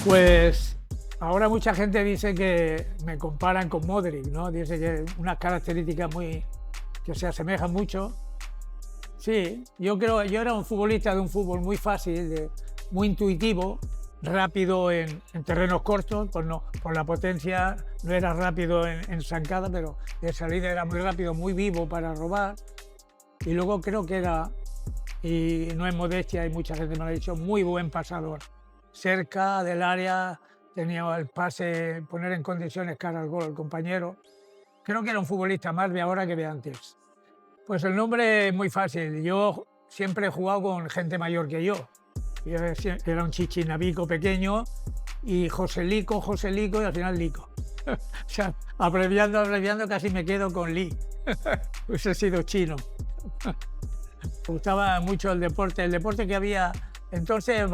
Pues ahora mucha gente dice que me comparan con Modric, ¿no? Dice que unas características que se asemejan mucho. Sí, yo era un futbolista de un fútbol muy fácil, muy intuitivo, rápido en terrenos cortos, por la potencia, no era rápido en zancada, pero de salida era muy rápido, muy vivo para robar. Y luego creo que era, y no es modestia, y mucha gente me lo ha dicho, muy buen pasador. Cerca del área, tenía el pase, poner en condiciones cara al gol al compañero. Creo que era un futbolista más de ahora que de antes. Pues el nombre es muy fácil. Yo siempre he jugado con gente mayor que yo. Yo era un chichinabico pequeño y Joselico, y al final Lico. O sea, abreviando, casi me quedo con Li. Pues he sido chino. Me gustaba mucho el deporte que había. Entonces,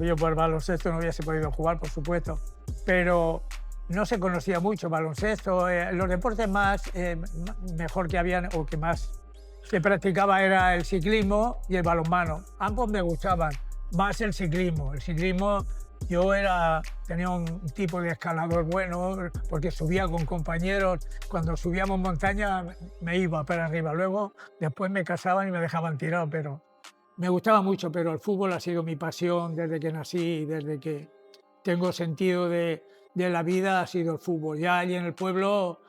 yo por baloncesto no hubiese podido jugar, por supuesto, pero no se conocía mucho baloncesto. Los deportes mejor que habían o que más se practicaba era el ciclismo y el balonmano. Ambos me gustaban, más el ciclismo. El ciclismo, tenía un tipo de escalador bueno, porque subía con compañeros. Cuando subíamos montaña me iba para arriba. Luego, después me casaban y me dejaban tirado, pero me gustaba mucho. Pero el fútbol ha sido mi pasión desde que nací, desde que tengo sentido de la vida, ha sido el fútbol. Ya allí en el pueblo,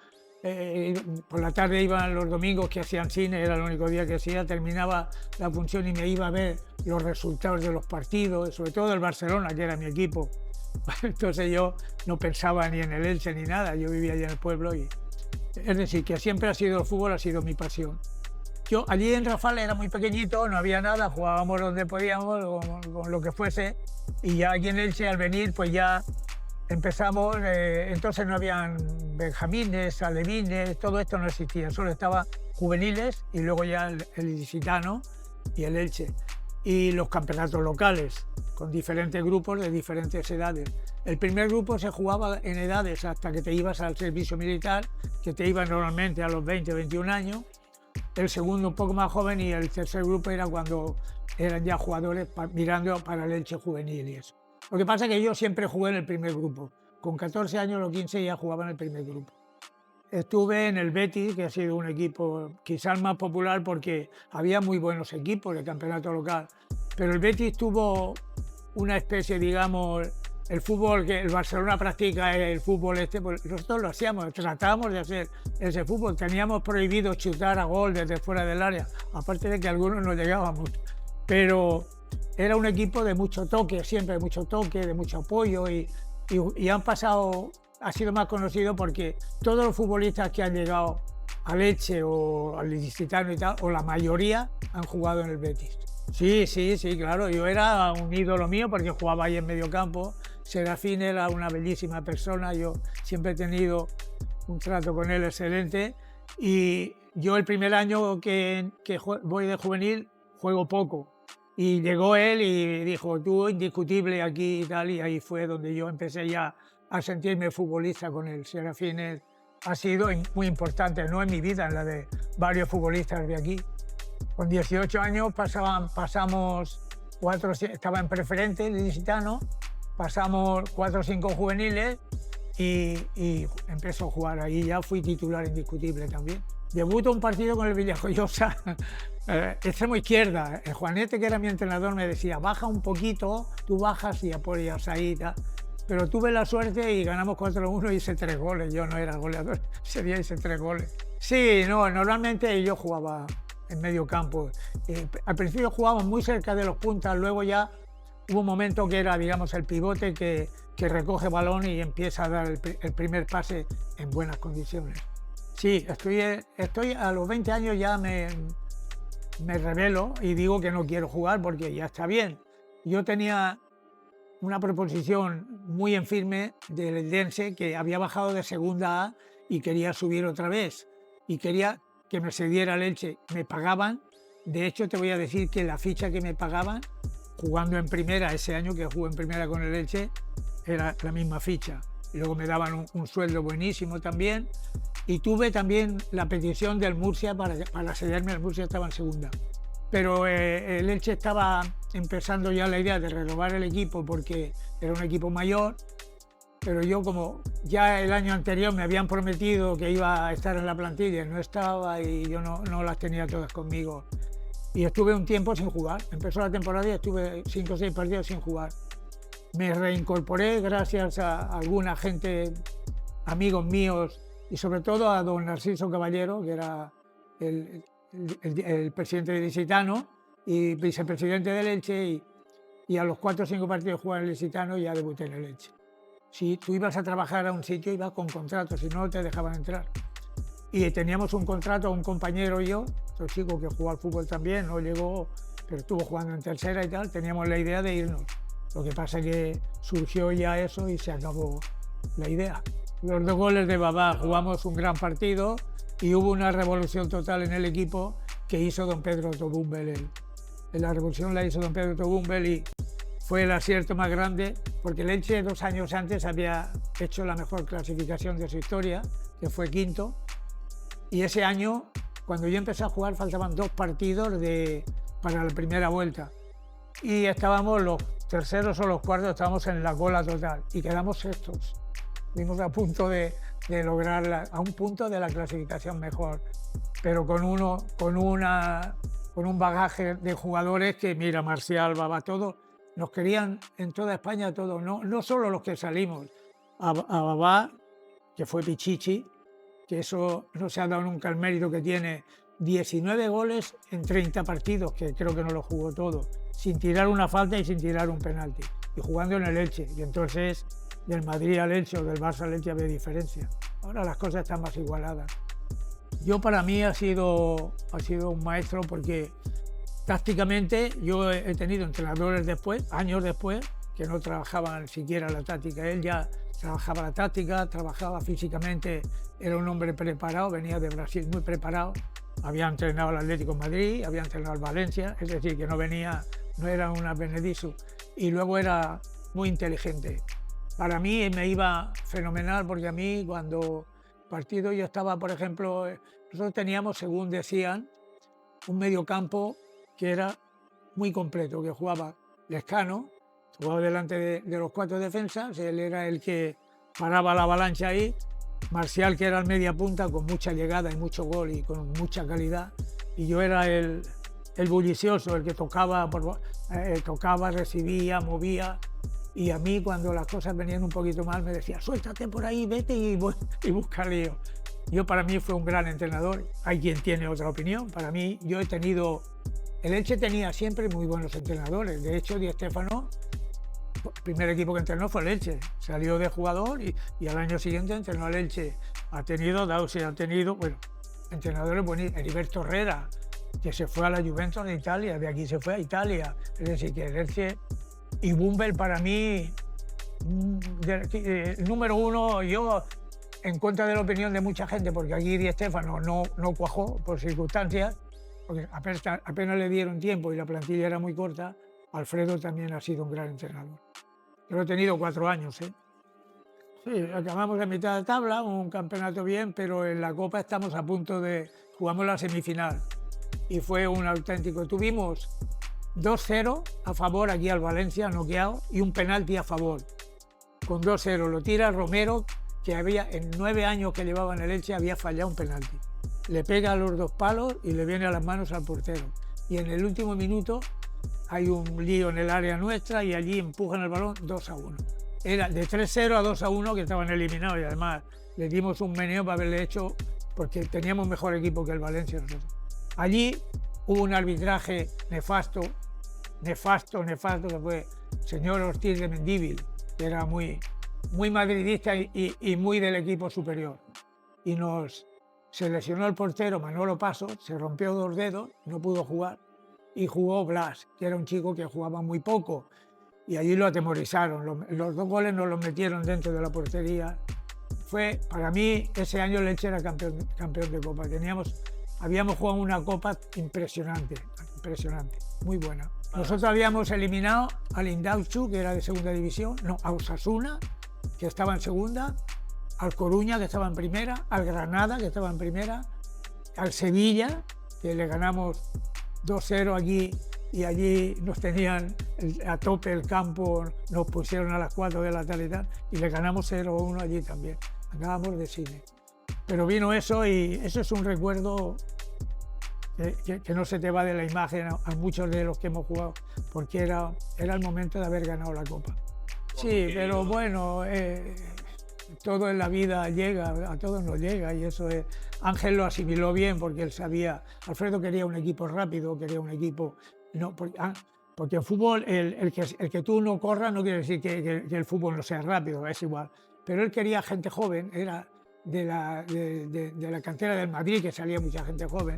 por la tarde iban los domingos que hacían cine, era el único día que hacía, terminaba la función y me iba a ver los resultados de los partidos, sobre todo del Barcelona, que era mi equipo. Entonces yo no pensaba ni en el Elche ni nada, yo vivía allí en el pueblo. Es decir, que siempre ha sido el fútbol, ha sido mi pasión. Yo allí en Rafal era muy pequeñito, no había nada, jugábamos donde podíamos, con lo que fuese, y ya aquí en Elche al venir pues ya empezamos, entonces no habían benjamines, alevines, todo esto no existía, solo estaba juveniles y luego ya el ilicitano y el Elche. Y los campeonatos locales, con diferentes grupos de diferentes edades. El primer grupo se jugaba en edades hasta que te ibas al servicio militar, que te ibas normalmente a los 20 o 21 años. El segundo un poco más joven y el tercer grupo era cuando eran ya jugadores mirando para el Elche juvenil y eso. Lo que pasa es que yo siempre jugué en el primer grupo. Con 14 años o 15 ya jugaba en el primer grupo. Estuve en el Betis, que ha sido un equipo quizás más popular porque había muy buenos equipos de campeonato local. Pero el Betis tuvo una especie, digamos, el fútbol que el Barcelona practica, el fútbol pues nosotros lo hacíamos, tratábamos de hacer ese fútbol. Teníamos prohibido chutar a gol desde fuera del área, aparte de que algunos no llegábamos. Pero era un equipo de mucho toque, siempre de mucho toque, de mucho apoyo y ha sido más conocido porque todos los futbolistas que han llegado al Elche o al Ilicitano y tal, o la mayoría, han jugado en el Betis. Sí, claro, yo era un ídolo mío porque jugaba ahí en medio campo. Serafín era una bellísima persona, yo siempre he tenido un trato con él excelente y yo el primer año que voy de juvenil juego poco. Y llegó él y dijo, tú indiscutible aquí y tal, y ahí fue donde yo empecé ya a sentirme futbolista con él. Serafín ha sido muy importante, no en mi vida, en la de varios futbolistas de aquí. Con 18 años estaba en preferente, el ilicitano, pasamos 4 o 5 juveniles y empezó a jugar. Ahí ya fui titular indiscutible también. Debuto un partido con el Villajoyosa, extremo izquierda. El Juanete, que era mi entrenador, me decía, baja un poquito, tú bajas y apoyas ahí. Pero tuve la suerte y ganamos 4-1 y hice 3 goles. Yo no era goleador, ese día hice 3 goles. Sí, no, normalmente yo jugaba en medio campo. Al principio jugábamos muy cerca de los puntas, luego ya hubo un momento que era, digamos, el pivote que recoge balón y empieza a dar el primer pase en buenas condiciones. Sí, estoy a los 20 años ya me rebelo y digo que no quiero jugar porque ya está bien. Yo tenía una proposición muy en firme del Eldense, que había bajado de segunda A y quería subir otra vez y quería que me cediera el Elche. Me pagaban, de hecho te voy a decir que la ficha que me pagaban jugando en primera, ese año que jugué en primera con el Elche, era la misma ficha. Y luego me daban un sueldo buenísimo también. Y tuve también la petición del Murcia para cederme. El Murcia estaba en segunda. Pero el Elche estaba empezando ya la idea de renovar el equipo porque era un equipo mayor, pero yo como ya el año anterior me habían prometido que iba a estar en la plantilla y no estaba y yo no las tenía todas conmigo. Y estuve un tiempo sin jugar. Empezó la temporada y estuve 5 o 6 partidos sin jugar. Me reincorporé gracias a alguna gente, amigos míos, y sobre todo a don Narciso Caballero, que era el presidente del Licitano y vicepresidente del Elche, y a los 4 o 5 partidos de jugar en el Licitano ya debuté en el Elche. Si tú ibas a trabajar a un sitio, ibas con contrato, si no te dejaban entrar. Y teníamos un contrato, un compañero y yo, otro chico que jugó al fútbol también, no llegó, pero estuvo jugando en tercera y tal, teníamos la idea de irnos. Lo que pasa es que surgió ya eso y se acabó la idea. Los 2 goles de Babá, jugamos un gran partido y hubo una revolución total en el equipo que hizo don Pedro Tobumbel. La revolución la hizo don Pedro Tobumbel y fue el acierto más grande porque el Elche 2 años antes había hecho la mejor clasificación de su historia, que fue quinto, y ese año, cuando yo empecé a jugar, faltaban 2 partidos para la primera vuelta y estábamos los terceros o los cuartos, estábamos en la cola total y quedamos sextos. Vimos a punto de lograr a un punto de la clasificación mejor, pero con un bagaje de jugadores que, mira, Marcial, Babá, todos nos querían en toda España, todos, no solo los que salimos. A Babá, que fue Pichichi, que eso no se ha dado nunca el mérito que tiene, 19 goles en 30 partidos, que creo que no lo jugó todo, sin tirar una falta y sin tirar un penalti, y jugando en el Elche. Y entonces, del Madrid al Elche o del Barça al Elche había diferencia. Ahora las cosas están más igualadas. Yo, para mí, ha sido un maestro porque tácticamente yo he tenido entrenadores después, años después, que no trabajaban siquiera la táctica. Él ya trabajaba la táctica, trabajaba físicamente, era un hombre preparado, venía de Brasil muy preparado, había entrenado al Atlético de Madrid, había entrenado al Valencia, es decir, que no era una Benedissu, y luego era muy inteligente. Para mí me iba fenomenal porque a mí cuando partido yo estaba, por ejemplo, nosotros teníamos, según decían, un mediocampo que era muy completo, que jugaba Lescano, jugaba delante de los 4 defensas, él era el que paraba la avalancha ahí, Marcial, que era el media punta con mucha llegada y mucho gol y con mucha calidad, y yo era el bullicioso, el que tocaba, recibía, movía, y a mí cuando las cosas venían un poquito mal me decía, suéltate por ahí, vete y busca lío. Para mí fue un gran entrenador, hay quien tiene otra opinión, para mí el Elche tenía siempre muy buenos entrenadores, de hecho Di Stéfano, el primer equipo que entrenó fue el Elche, salió de jugador y al año siguiente entrenó al Elche. Ha tenido entrenadores buenísimos, Heriberto Herrera, que se fue a la Juventus de Italia, de aquí se fue a Italia, es decir, que el Elche y Bumbel para mí, número 1, yo en contra de la opinión de mucha gente, porque aquí Di Stéfano no cuajó por circunstancias, porque apenas le dieron tiempo y la plantilla era muy corta. Alfredo también ha sido un gran entrenador. Yo he tenido 4 años, ¿eh? Sí, acabamos a mitad de tabla, un campeonato bien, pero en la Copa estamos a punto jugamos la semifinal y fue un auténtico. Tuvimos 2-0 a favor aquí al Valencia, noqueado, y un penalti a favor. Con 2-0 lo tira Romero, que en 9 años que llevaba en el Elche había fallado un penalti. Le pega a los 2 palos y le viene a las manos al portero. Y en el último minuto hay un lío en el área nuestra y allí empujan el balón 2-1. Era de 3-0 a 2-1 que estaban eliminados y además le dimos un meneo para haberle hecho porque teníamos mejor equipo que el Valencia nosotros. Allí hubo un arbitraje nefasto, que fue el señor Ortiz de Mendívil, que era muy madridista y muy del equipo superior. Y se lesionó el portero Manolo Paso, se rompió 2 dedos, no pudo jugar, y jugó Blas, que era un chico que jugaba muy poco, y allí lo atemorizaron. Los 2 goles nos los metieron dentro de la portería. Para mí, ese año el Elche era campeón de Copa. Habíamos jugado una Copa impresionante, muy buena. Nosotros habíamos eliminado al Indautxu, que era de segunda división, a Osasuna, que estaba en segunda, al Coruña, que estaba en primera, al Granada, que estaba en primera, al Sevilla, que le ganamos 2-0 aquí y allí nos tenían a tope el campo, nos pusieron a las 4 de la tarde y tal, y le ganamos 0-1 allí también. Acabamos de cine. Pero vino eso y eso es un recuerdo que no se te va de la imagen a muchos de los que hemos jugado, porque era el momento de haber ganado la Copa. Sí, pero bueno, todo en la vida llega, a todos nos llega y eso es. Ángel lo asimiló bien porque él sabía, Alfredo quería un equipo rápido, quería un equipo, no, porque en fútbol el que tú no corras no quiere decir que el fútbol no sea rápido, es igual, pero él quería gente joven, era de la cantera del Madrid, que salía mucha gente joven,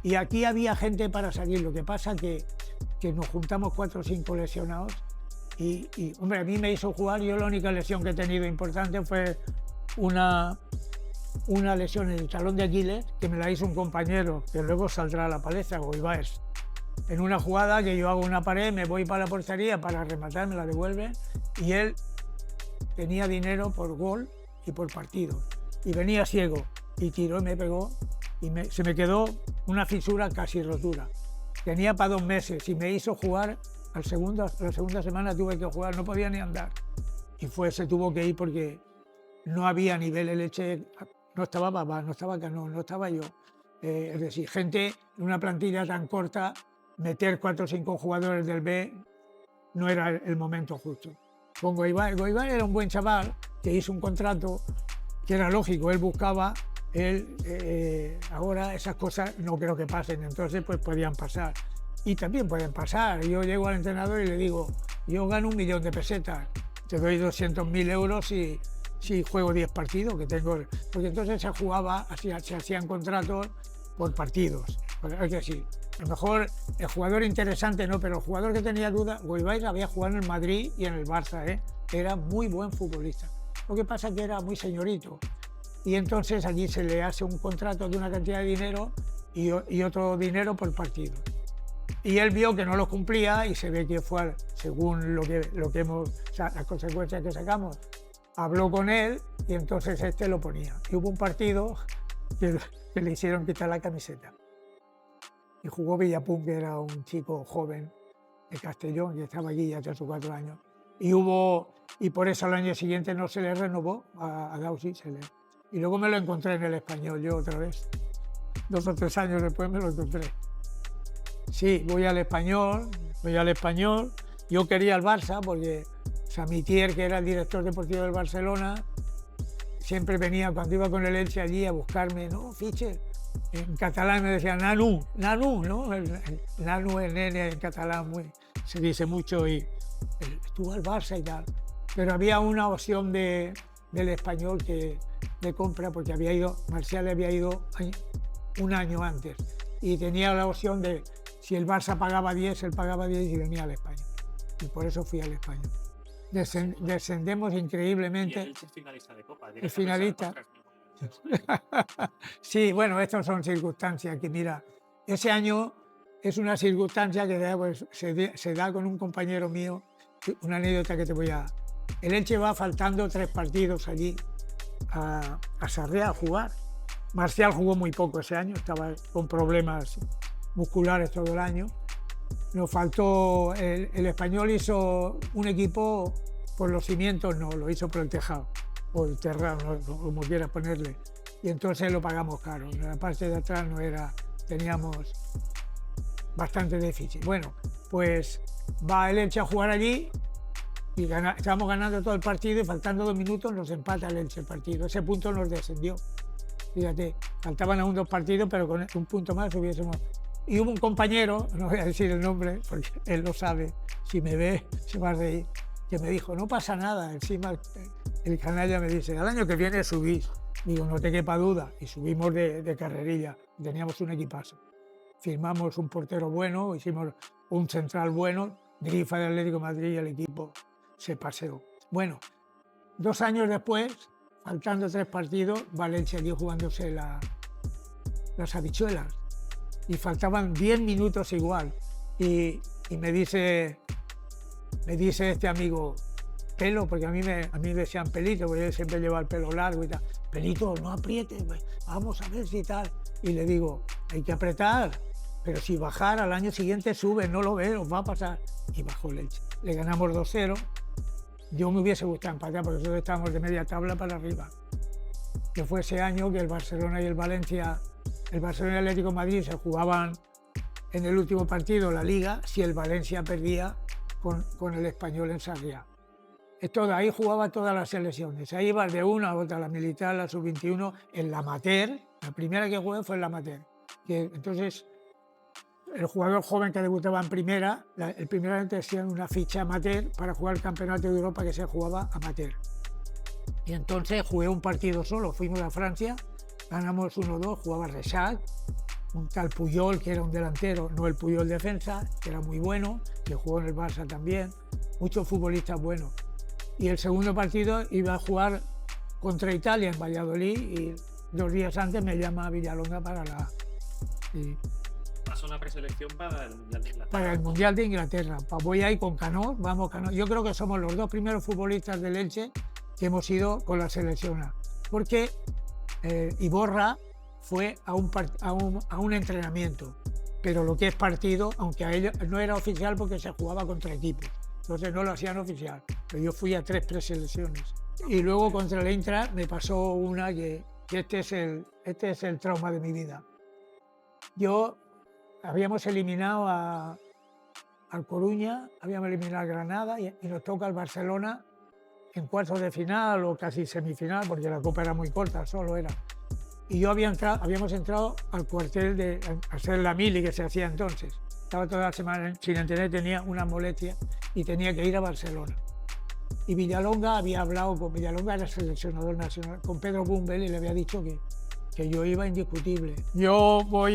y aquí había gente para salir, lo que pasa que nos juntamos 4 o 5 lesionados. Y, hombre, a mí me hizo jugar. Yo la única lesión que he tenido importante fue una lesión en el talón de Aquiles, que me la hizo un compañero, que luego saldrá a la palestra, Goibaes. En una jugada que yo hago una pared, me voy para la portería para rematar, me la devuelve, y él tenía dinero por gol y por partido. Y venía ciego, y tiró y me pegó, y se me quedó una fisura casi rotura. Tenía para 2 meses y me hizo jugar. La segunda semana tuve que jugar, no podía ni andar. Y se tuvo que ir porque no había nivel. El Elche no estaba Babá, no estaba Cano, no estaba yo. Es decir, gente en una plantilla tan corta, meter 4 o 5 jugadores del B no era el momento justo. Con Goibar era un buen chaval que hizo un contrato que era lógico, él buscaba, ahora esas cosas no creo que pasen, entonces pues podían pasar. Y también pueden pasar. Yo llego al entrenador y le digo, yo gano 1 millón de pesetas, te doy 200.000 euros si juego 10 partidos, que tengo. Porque entonces se hacían contratos por partidos. Es decir, a lo mejor el jugador interesante no, pero el jugador que tenía dudas, Goibaes había jugado en el Madrid y en el Barça, era muy buen futbolista. Lo que pasa es que era muy señorito. Y entonces allí se le hace un contrato de una cantidad de dinero y otro dinero por partido. Y él vio que no lo cumplía y se ve que fue, según lo que las consecuencias que sacamos, habló con él y entonces este lo ponía. Y hubo un partido que le hicieron quitar la camiseta. Y jugó Villapun, que era un chico joven de Castellón, que estaba aquí ya 3 o 4 años. Y por eso al año siguiente no se le renovó a Gausi. Y luego me lo encontré en el Español yo otra vez. 2 o 3 años después me lo encontré. Sí, voy al Español. Yo quería el Barça porque Samitier, que era el director deportivo del Barcelona, siempre venía, cuando iba con el Elche allí, a buscarme, no, fiche. En catalán me decían Nanu, ¿no? Nanu es nene en catalán, se dice mucho, y estuvo al Barça y tal. Pero había una opción del Español de compra, porque Marcial había ido 1 año antes y tenía la opción de, si el Barça pagaba 10, él pagaba 10 y venía al Español. Y por eso fui al Español. Descendemos increíblemente. Y el finalista de Copa. El finalista. Sí, bueno, estas son circunstancias que, mira, ese año es una circunstancia que pues, se da con un compañero mío, una anécdota que te voy a... El Elche va faltando 3 partidos allí a Sarriá a jugar. Marcial jugó muy poco ese año, estaba con problemas musculares todo el año. Nos faltó, el Español hizo un equipo por los cimientos, no, lo hizo por el tejado, o el terrado, como quieras ponerle. Y entonces lo pagamos caro. En la parte de atrás teníamos bastante déficit. Bueno, pues va el Elche a jugar allí y estábamos ganando todo el partido y faltando 2 minutos nos empata el Elche el partido. Ese punto nos descendió. Fíjate, faltaban aún 2 partidos, pero con un punto más hubiésemos... Y hubo un compañero, no voy a decir el nombre porque él lo sabe, si me ve se va a reír, que me dijo, no pasa nada, encima el canalla me dice, al año que viene subís. Digo, no te quepa duda, y subimos de carrerilla, teníamos un equipazo. Firmamos un portero bueno, hicimos un central bueno, Grifa de Atlético de Madrid y el equipo se paseó. Bueno, 2 años después, faltando 3 partidos, Valencia allí jugándose las habichuelas. Y faltaban 10 minutos igual. Y me dice este amigo, Pelo, porque a mí me decían Pelito, porque yo siempre llevo el pelo largo y tal. Pelito, no aprietes, vamos a ver si tal. Y le digo, hay que apretar. pero si bajar al año siguiente sube, no lo ve, os va a pasar. Y bajó el Elche. Le ganamos 2-0. Yo me hubiese gustado empatar porque nosotros estábamos de media tabla para arriba. Que fue ese año que el Barcelona y el Valencia, el Barcelona y el Atlético de Madrid se jugaban en el último partido la Liga si el Valencia perdía con el Español en Sarriá. Esto de ahí jugaba todas las selecciones. Ahí iba de una a otra, la militar, la sub-21, en la amateur. La primera que jugué fue en la amateur. Entonces, el jugador joven que debutaba en primera, el primer año te hacían una ficha amateur para jugar el campeonato de Europa que se jugaba amateur. Y entonces jugué un partido solo, fuimos a Francia, ganamos 1-2, jugaba Rexach, un tal Puyol, que era un delantero, no el Puyol defensa, que era muy bueno, que jugó en el Barça también, muchos futbolistas buenos. Y el segundo partido iba a jugar contra Italia en Valladolid y 2 días antes me llama a Villalonga para la... Pasó una preselección para el Mundial de Inglaterra. Para el Mundial de Inglaterra. Voy ahí con Canós, vamos Canós. Yo creo que somos los 2 primeros futbolistas del Elche que hemos ido con la selección A. Porque Iborra fue a un entrenamiento, pero lo que es partido, aunque a ellos no era oficial porque se jugaba contra equipos, entonces no lo hacían oficial, pero yo fui a 3 preselecciones. Y luego contra el Eintracht me pasó una que este es el trauma de mi vida. Habíamos eliminado al Coruña, habíamos eliminado al Granada y nos toca al Barcelona en cuartos de final o casi semifinal, porque la copa era muy corta, solo era. Y yo habíamos entrado al cuartel a hacer la mili que se hacía entonces. Estaba toda la semana sin entender, tenía una molestia y tenía que ir a Barcelona. Y Villalonga había hablado con Villalonga, era seleccionador nacional, con Pedro Bumbel, y le había dicho que yo iba indiscutible. Todo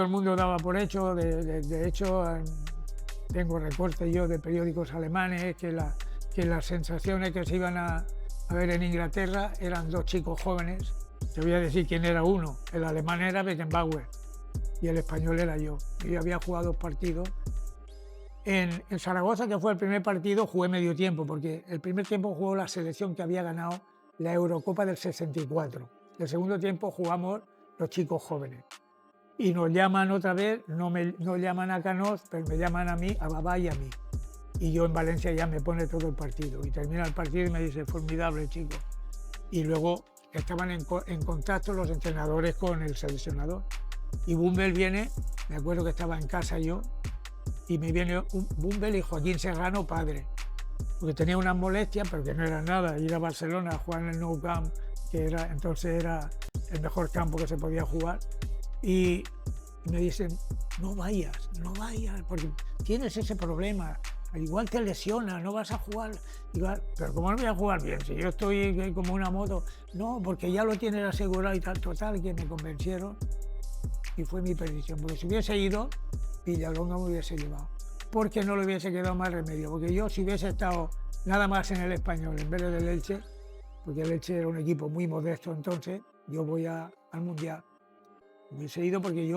el mundo daba por hecho, de hecho tengo recortes yo de periódicos alemanes que las sensaciones que se iban a ver en Inglaterra eran 2 chicos jóvenes. Te voy a decir quién era uno. El alemán era Beckenbauer y el español era yo. Yo había jugado 2 partidos. En Zaragoza, que fue el primer partido, jugué medio tiempo, porque el primer tiempo jugó la selección que había ganado la Eurocopa del 64. El segundo tiempo jugamos los chicos jóvenes. Y nos llaman otra vez, no llaman a Canós, pero me llaman a mí, a Babá y a mí. Y yo en Valencia ya me pone todo el partido. Y termina el partido y me dice, formidable, chico. Y luego estaban en contacto los entrenadores con el seleccionador. Y Bumbel viene, me acuerdo que estaba en casa yo, y me viene Bumbel y Joaquín Serrano, padre. Porque tenía unas molestias, pero que no era nada. Ir a Barcelona a jugar en el Nou Camp, que entonces era el mejor campo que se podía jugar. Y me dicen, no vayas, porque tienes ese problema. Igual te lesiona, no vas a jugar. Igual, pero ¿cómo no voy a jugar bien? Si yo estoy como una moto. No, porque ya lo tienes asegurado y tal. Total, que me convencieron y fue mi perdición. Porque si hubiese ido, Villalonga me hubiese llevado. Porque no le hubiese quedado más remedio. Porque yo, si hubiese estado nada más en el Español en vez del Elche, porque el Elche era un equipo muy modesto entonces, yo voy al Mundial. Hubiese ido porque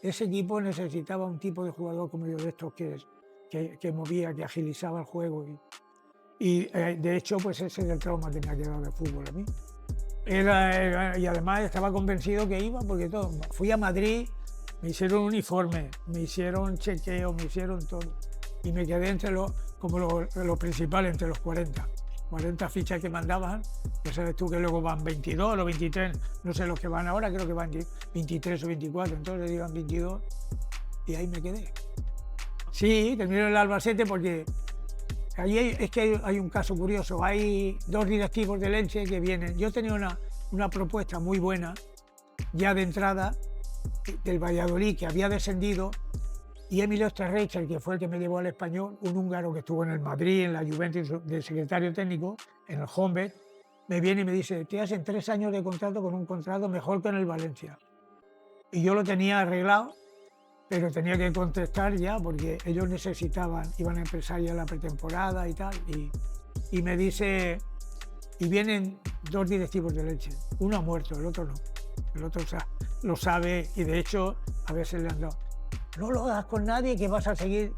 ese equipo necesitaba un tipo de jugador como yo, de estos que movía, que agilizaba el juego. Y de hecho, pues ese es el trauma que me ha quedado de fútbol a mí. Y además estaba convencido que iba, porque fui a Madrid, me hicieron uniforme, me hicieron chequeo, me hicieron todo. Y me quedé entre lo principal, entre los 40 fichas que mandaban. Ya sabes tú que luego van 22 o 23, no sé los que van ahora, creo que van 23 o 24, entonces iban 22 y ahí me quedé. Sí, terminé en el Albacete porque allí es que hay un caso curioso. Hay 2 directivos del Elche que vienen. Yo tenía una propuesta muy buena ya de entrada del Valladolid, que había descendido, y Emilio Esterreicher, que fue el que me llevó al Español, un húngaro que estuvo en el Madrid, en la Juventus, de secretario técnico, en el Honved, me viene y me dice, te hacen 3 años de contrato con un contrato mejor que en el Valencia. Y yo lo tenía arreglado, pero tenía que contestar ya porque ellos iban a empezar ya la pretemporada y tal. Y me dice, y vienen 2 directivos de Elche. Uno ha muerto, el otro no. El otro lo sabe y de hecho a veces le han dado. No lo hagas con nadie, que vas a seguir,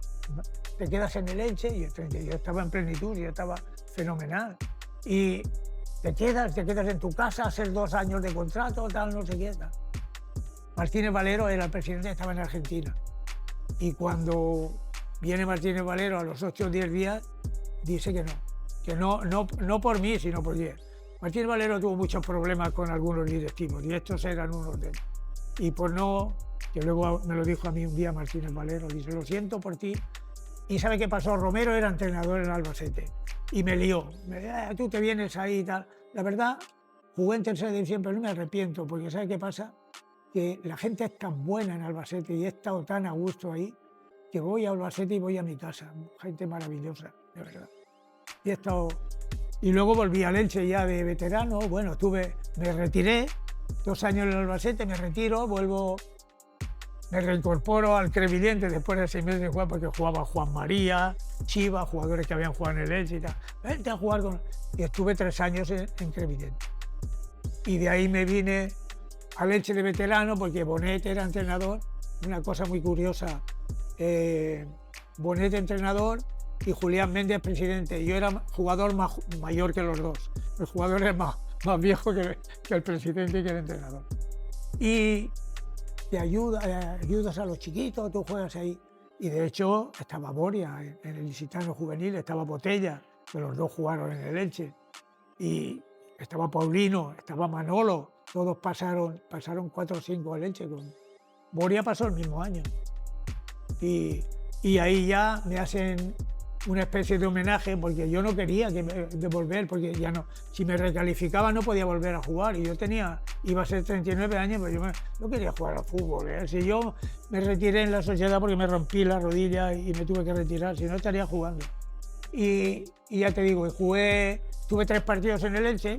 te quedas en el Elche. Y yo estaba en plenitud, yo estaba fenomenal. Y te quedas en tu casa, hacer 2 años de contrato, tal, no sé qué, tal. Martínez Valero era el presidente, estaba en Argentina. Y cuando viene Martínez Valero a los 8 o 10 días, dice que no por mí, sino por 10. Martínez Valero tuvo muchos problemas con algunos directivos y estos eran unos de ellos. Y por no, que luego me lo dijo a mí un día Martínez Valero, dice, lo siento por ti. ¿Y sabe qué pasó? Romero era entrenador en Albacete y me lió. Tú te vienes ahí y tal. La verdad, jugué en tercera división, pero no me arrepiento, porque ¿sabe qué pasa? Que la gente es tan buena en Albacete y he estado tan a gusto ahí, que voy a Albacete y voy a mi casa. Gente maravillosa, de verdad. Y he estado... Y luego volví al Elche ya de veterano. Bueno, me retiré, 2 años en el Albacete, me retiro, vuelvo, me reincorporo al Crevillente después de 6 meses de jugar, porque jugaba Juan María, Chiva, jugadores que habían jugado en el Elche y tal. Vente a jugar con... Y estuve 3 años en Crevillente. Y de ahí me vine al Elche de veterano, porque Bonet era entrenador. Una cosa muy curiosa, Bonet entrenador y Julián Méndez presidente. Yo era jugador mayor que los dos. El jugador es más viejo que el presidente y que el entrenador. Y te ayudas a los chiquitos, tú juegas ahí. Y de hecho estaba Boria en el Licitano Juvenil, estaba Botella, que los dos jugaron en el Elche. Y estaba Paulino, estaba Manolo, todos pasaron 4 o 5 al Elche. Boria pasó el mismo año. Y ahí ya me hacen una especie de homenaje, porque yo no quería devolver, porque ya no, si me recalificaba no podía volver a jugar, y yo iba a ser 39 años, pero yo no quería jugar al fútbol, ¿eh? Si yo me retiré en la sociedad porque me rompí la rodilla y me tuve que retirar, si no estaría jugando. Y ya te digo, tuve 3 partidos en el Elche,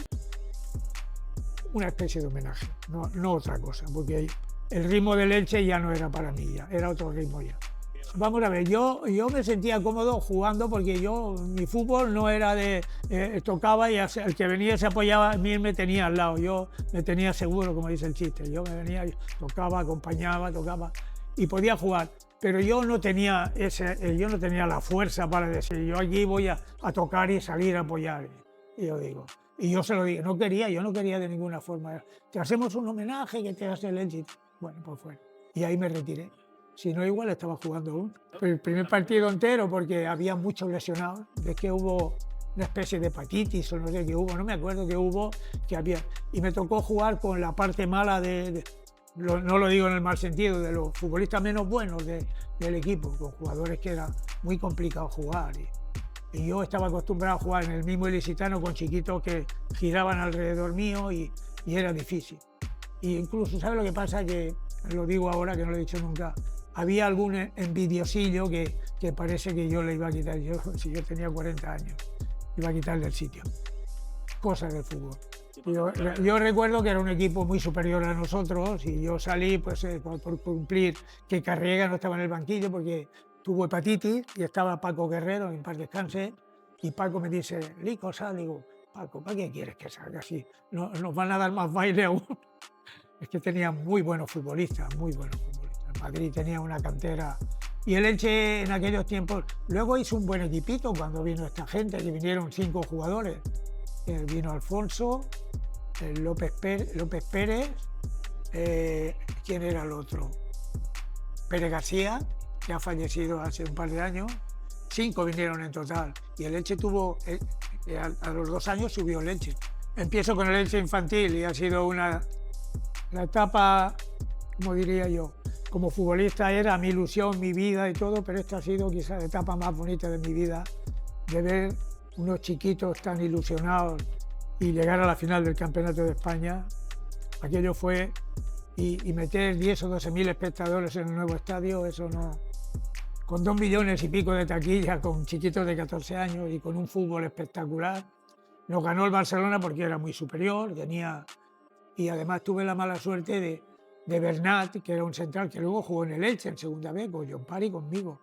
una especie de homenaje, no otra cosa, porque el ritmo del Elche ya no era para mí, ya era otro ritmo ya. Vamos a ver, yo me sentía cómodo jugando, porque mi fútbol no era de tocaba y el que venía se apoyaba a mí, me tenía al lado, yo me tenía seguro, como dice el chiste, yo me venía, tocaba, acompañaba, tocaba y podía jugar, pero yo no tenía la fuerza para decir, yo aquí voy a tocar y salir a apoyar, y yo digo, y yo se lo digo, yo no quería de ninguna forma, te hacemos un homenaje que te hace el Elche, bueno, pues fue, y ahí me retiré. Si no, igual estaba jugando aún. El primer partido entero, porque había muchos lesionados. Es que hubo una especie de hepatitis o no sé qué hubo, no me acuerdo qué hubo, que había. Y me tocó jugar con la parte mala no lo digo en el mal sentido, de los futbolistas menos buenos del equipo, con jugadores que era muy complicado jugar. Y yo estaba acostumbrado a jugar en el mismo ilicitano con chiquitos que giraban alrededor mío y era difícil. Y incluso, ¿sabes lo que pasa? Que, lo digo ahora, que no lo he dicho nunca, había algún envidiosillo que parece que yo le iba a quitar, si yo tenía 40 años, iba a quitarle el sitio. Cosas del fútbol. Yo recuerdo que era un equipo muy superior a nosotros y yo salí pues, por cumplir, que Carriega no estaba en el banquillo porque tuvo hepatitis y estaba Paco Guerrero, en paz descanse, y Paco me dice, Lico, sal. Digo, Paco, ¿para qué quieres que salga así? Nos van a dar más baile aún. Es que tenía muy buenos futbolistas, muy buenos futbolistas. Madrid tenía una cantera. Y el Elche en aquellos tiempos, luego hizo un buen equipito cuando vino esta gente, que vinieron 5 jugadores. Vino Alfonso, López Pérez, ¿quién era el otro? Pérez García, que ha fallecido hace un par de años. 5 vinieron en total. Y el Elche tuvo, a los 2 años subió el Elche. Empiezo con el Elche infantil y ha sido la etapa, como diría yo, como futbolista era mi ilusión, mi vida y todo, pero esta ha sido quizás la etapa más bonita de mi vida, de ver unos chiquitos tan ilusionados y llegar a la final del Campeonato de España. Aquello fue, y meter 10 o 12 mil espectadores en el nuevo estadio, eso no... Con 2 millones y pico de taquilla, con chiquitos de 14 años y con un fútbol espectacular. Nos ganó el Barcelona porque era muy superior, y además tuve la mala suerte de Bernat, que era un central que luego jugó en el Elche en segunda vez, con John Parry conmigo.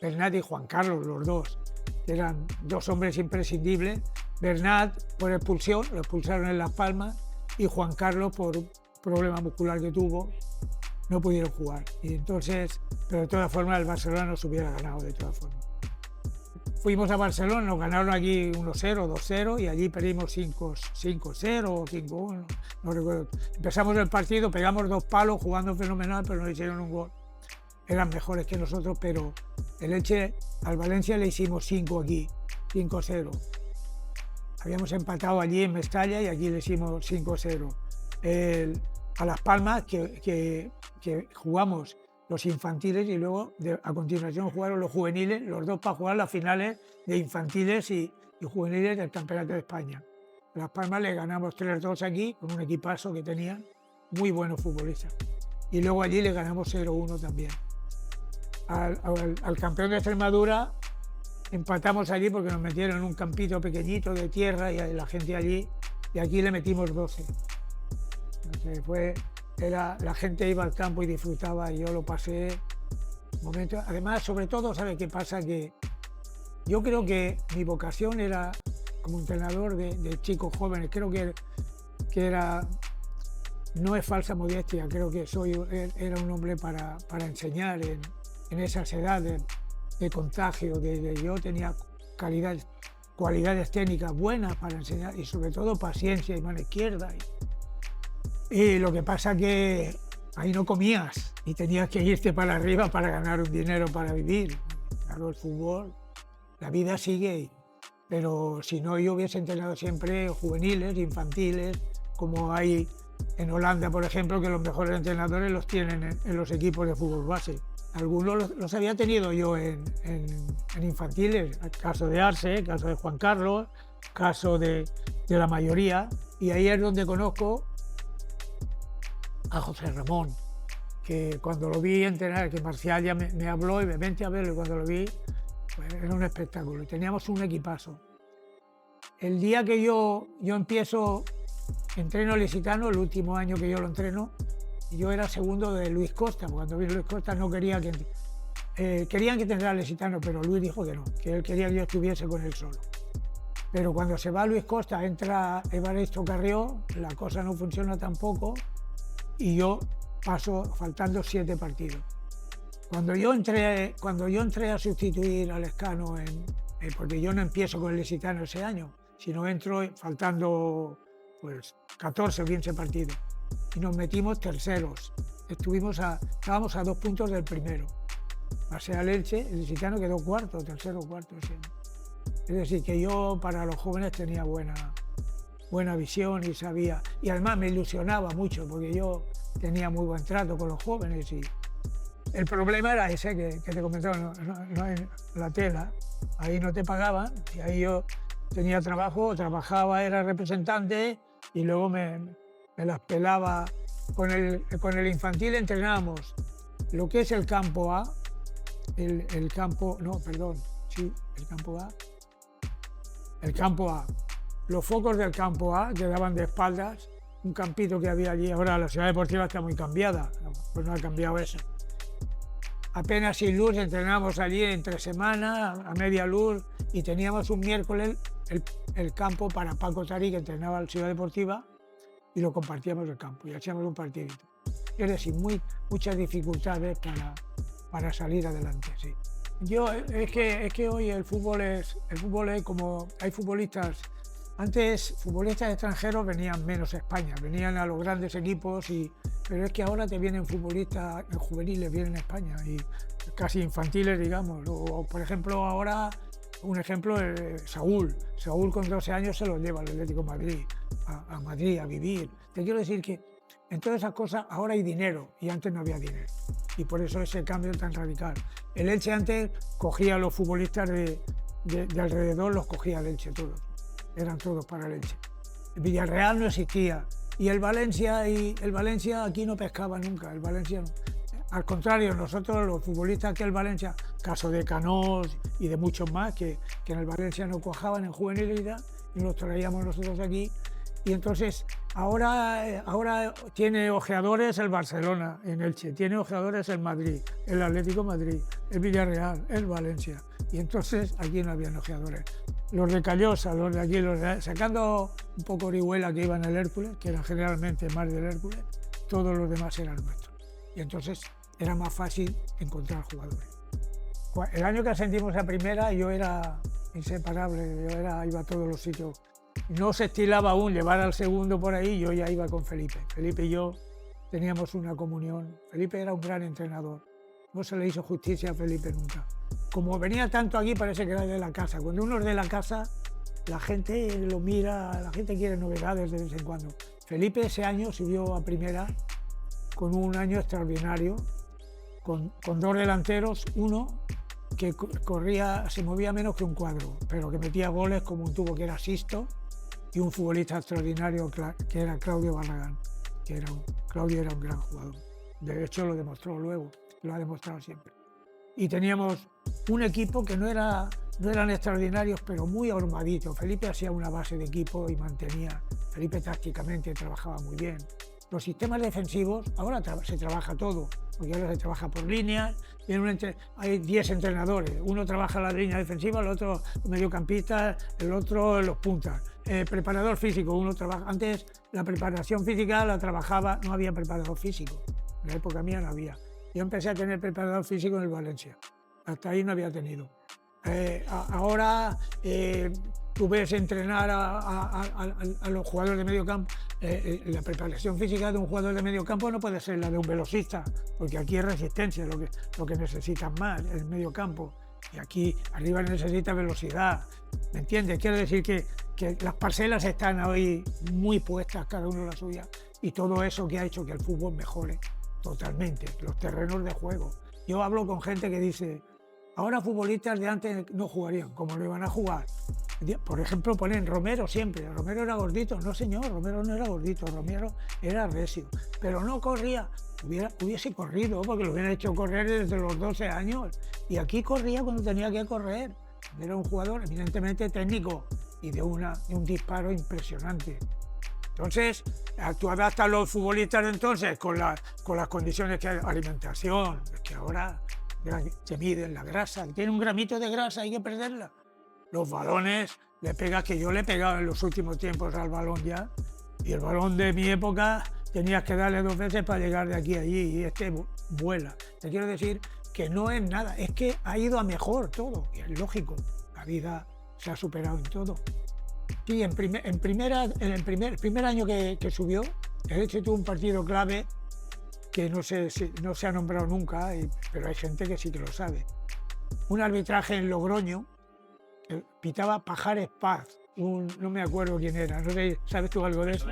Bernat y Juan Carlos, los dos, eran 2 hombres imprescindibles. Bernat por expulsión, lo expulsaron en Las Palmas, y Juan Carlos por un problema muscular que tuvo, no pudieron jugar. Y entonces, pero de todas formas el Barcelona nos hubiera ganado de todas formas. fuimos a Barcelona, nos ganaron aquí 1-0, 2-0 y allí perdimos 5-0 o 5-1, no recuerdo. Empezamos el partido, pegamos 2 palos jugando fenomenal, pero nos hicieron un gol. Eran mejores que nosotros, pero el Elche al Valencia le hicimos 5 aquí, 5-0. Habíamos empatado allí en Mestalla y aquí le hicimos 5-0. A Las Palmas, que jugamos los infantiles y luego a continuación jugaron los juveniles, los dos para jugar las finales de infantiles y juveniles del Campeonato de España. A Las Palmas le ganamos 3-2 aquí con un equipazo que tenían, muy buenos futbolistas. Y luego allí le ganamos 0-1 también. Al campeón de Extremadura empatamos allí porque nos metieron en un campito pequeñito de tierra y la gente allí, y aquí le metimos 12. Entonces la gente iba al campo y disfrutaba y yo lo pasé momentos. Además, sobre todo, ¿sabe qué pasa? Que yo creo que mi vocación era como entrenador de chicos jóvenes. Creo que era, no es falsa modestia, creo que era un hombre para enseñar en esas edades de contagio. Yo tenía cualidades técnicas buenas para enseñar y sobre todo paciencia y mano izquierda. Y lo que pasa que ahí no comías y tenías que irte para arriba para ganar un dinero para vivir. Claro, el fútbol, la vida sigue, pero si no yo hubiese entrenado siempre juveniles, infantiles, como hay en Holanda, por ejemplo, que los mejores entrenadores los tienen en los equipos de fútbol base. Algunos los había tenido yo en infantiles, el caso de Arce, el caso de Juan Carlos, caso de la mayoría, y ahí es donde conozco a José Ramón, que cuando lo vi entrenar, que Marcial ya me habló y me vente a verlo, y cuando lo vi, pues era un espectáculo, y teníamos un equipazo. El día que yo entreno licitano, el último año que yo lo entreno, yo era segundo de Luis Costa. Cuando vi Luis Costa no querían que entrenara licitano, pero Luis dijo que no, que él quería que yo estuviese con él solo. Pero cuando se va Luis Costa, entra Evaristo Carrió, la cosa no funciona tampoco y yo paso faltando 7 partidos. Cuando yo entré a sustituir a Lescano, porque yo no empiezo con el licitano ese año, sino entro faltando pues 14 o 15 partidos. Y nos metimos terceros. Estábamos a 2 puntos del primero. Pasé al Elche, el licitano quedó tercero o cuarto siempre. Es decir, que yo para los jóvenes tenía buena visión y sabía. Y además me ilusionaba mucho porque yo tenía muy buen trato con los jóvenes. Y el problema era ese que te comentaba, no en la tela. Ahí no te pagaban y ahí yo tenía trabajo, trabajaba, era representante y luego me las pelaba. Con el infantil entrenábamos lo que es el campo A, el campo A. Los focos del campo A quedaban de espaldas, un campito que había allí. Ahora la ciudad deportiva está muy cambiada, pues no ha cambiado eso. Apenas sin luz, entrenábamos allí entre semana, a media luz, y teníamos un miércoles el campo para Paco Tarí, que entrenaba en la ciudad deportiva, y lo compartíamos el campo y hacíamos un partidito. Es decir, muchas dificultades para salir adelante, sí. Es que hoy el fútbol es como hay futbolistas. Antes futbolistas extranjeros venían menos a España, venían a los grandes equipos, pero es que ahora te vienen futbolistas juveniles, vienen a España y casi infantiles, digamos. O por ejemplo ahora, un ejemplo es Saúl con 12 años se lo lleva al Atlético de Madrid, a Madrid a vivir. Te quiero decir que en todas esas cosas ahora hay dinero y antes no había dinero. Y por eso ese cambio tan radical. El Elche antes cogía a los futbolistas de alrededor, los cogía el Elche todos. Eran todos para el Elche. El Villarreal no existía. Y el Valencia aquí no pescaba nunca. El Valencia no. Al contrario, nosotros los futbolistas que el Valencia, caso de Canós y de muchos más, que en el Valencia no cuajaban en juvenilidad y los traíamos nosotros aquí. Y entonces ahora tiene ojeadores el Barcelona en Elche, tiene ojeadores el Madrid, el Atlético de Madrid, el Villarreal, el Valencia. Y entonces aquí no habían ojeadores. Los de Callosa, los de aquí, sacando un poco Orihuela que iban al Hércules, que era generalmente más del Hércules, todos los demás eran nuestros. Y entonces era más fácil encontrar jugadores. El año que ascendimos a primera yo era inseparable, iba a todos los sitios. No se estilaba aún llevar al segundo por ahí, yo ya iba con Felipe. Felipe y yo teníamos una comunión. Felipe era un gran entrenador. No se le hizo justicia a Felipe nunca. Como venía tanto aquí, parece que era de la casa. Cuando uno es de la casa, la gente lo mira, la gente quiere novedades de vez en cuando. Felipe ese año subió a primera con un año extraordinario, con 2 delanteros, uno que corría, se movía menos que un cuadro, pero que metía goles como un tubo, que era Sisto, y un futbolista extraordinario que era Claudio Barragán, Claudio era un gran jugador. De hecho lo demostró luego, lo ha demostrado siempre. Y teníamos un equipo que no eran extraordinarios, pero muy armadito. Felipe hacía una base de equipo y mantenía. Felipe tácticamente trabajaba muy bien. Los sistemas defensivos, ahora se trabaja todo, porque ahora se trabaja por líneas, hay 10 entrenadores, uno trabaja la línea defensiva, el otro mediocampista, el otro los puntas. Preparador físico, uno trabaja. Antes la preparación física la trabajaba, no había preparador físico, en la época mía no había. Yo empecé a tener preparador físico en el Valencia, hasta ahí no había tenido. Ahora tú ves entrenar a los jugadores de medio campo. La preparación física de un jugador de medio campo no puede ser la de un velocista, porque aquí es resistencia lo que necesitan más, el medio campo. Y aquí arriba necesita velocidad. ¿Me entiendes? Quiero decir que las parcelas están hoy muy puestas, cada uno la suya, y todo eso que ha hecho que el fútbol mejore totalmente, los terrenos de juego. Yo hablo con gente que dice, ahora futbolistas de antes no jugarían, ¿cómo lo iban a jugar? Por ejemplo, ponen Romero siempre. Romero era gordito. No, señor, Romero no era gordito. Romero era recio. Pero no corría. Hubiese corrido, porque lo hubieran hecho correr desde los 12 años. Y aquí corría cuando tenía que correr. Era un jugador eminentemente técnico y de un disparo impresionante. Entonces, tú adaptas a los futbolistas de entonces con las condiciones que hay, alimentación. Es que ahora se miden la grasa. Tiene un gramito de grasa, hay que perderla. Los balones, que yo le he pegado en los últimos tiempos al balón ya, y el balón de mi época tenías que darle 2 veces para llegar de aquí a allí, y este vuela. Te quiero decir que no es nada, es que ha ido a mejor todo, y es lógico, la vida se ha superado en todo. Sí, en el primer año que subió, el Elche tuvo un partido clave que no se ha nombrado nunca, pero hay gente que sí que lo sabe. Un arbitraje en Logroño, pitaba Pajares Paz, no me acuerdo quién era, no sé, ¿sabes tú algo de eso?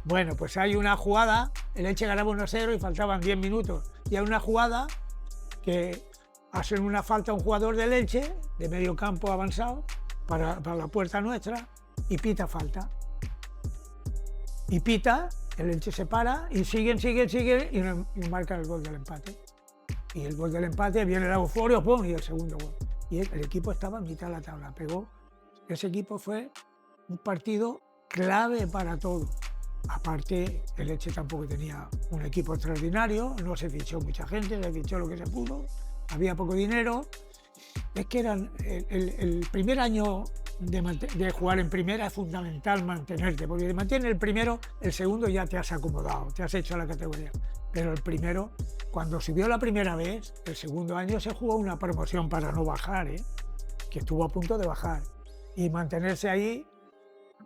Bueno, pues hay una jugada, el Elche ganaba 1-0 y faltaban 10 minutos, y hay una jugada que hacen una falta a un jugador del Elche, de medio campo avanzado, para la puerta nuestra, y pita falta. Y pita, el Elche se para, y siguen, y marcan el gol del empate. Y el gol del empate, viene el euforia, ¡pum!, y el segundo gol. Y el equipo estaba en mitad de la tabla, pegó. Ese equipo fue un partido clave para todo. Aparte, el Elche tampoco tenía un equipo extraordinario, no se fichó mucha gente, se fichó lo que se pudo, había poco dinero. Es que el primer año de jugar en primera es fundamental mantenerte, porque si mantienes el primero, el segundo ya te has acomodado, te has hecho a la categoría. Pero el primero, cuando subió la primera vez, el segundo año se jugó una promoción para no bajar, que estuvo a punto de bajar. Y mantenerse ahí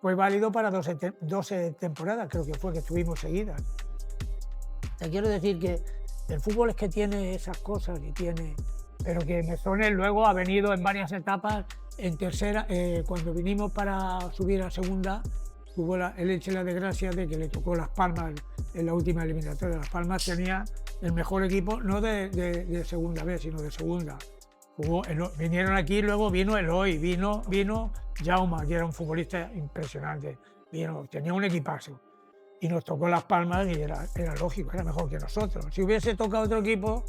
fue válido para 12 temporadas, creo que fue, que estuvimos seguidas. Te quiero decir que el fútbol es que tiene esas cosas, pero que Mezones luego ha venido en varias etapas. En tercera, cuando vinimos para subir a segunda, tuvo el Elche la desgracia de que le tocó Las Palmas en la última eliminatoria. Las Palmas tenía el mejor equipo, no de segunda vez, sino de segunda. Vinieron aquí, luego vino Eloy, vino Jaume, que era un futbolista impresionante. Tenía un equipazo. Y nos tocó Las Palmas y era lógico, era mejor que nosotros. Si hubiese tocado otro equipo,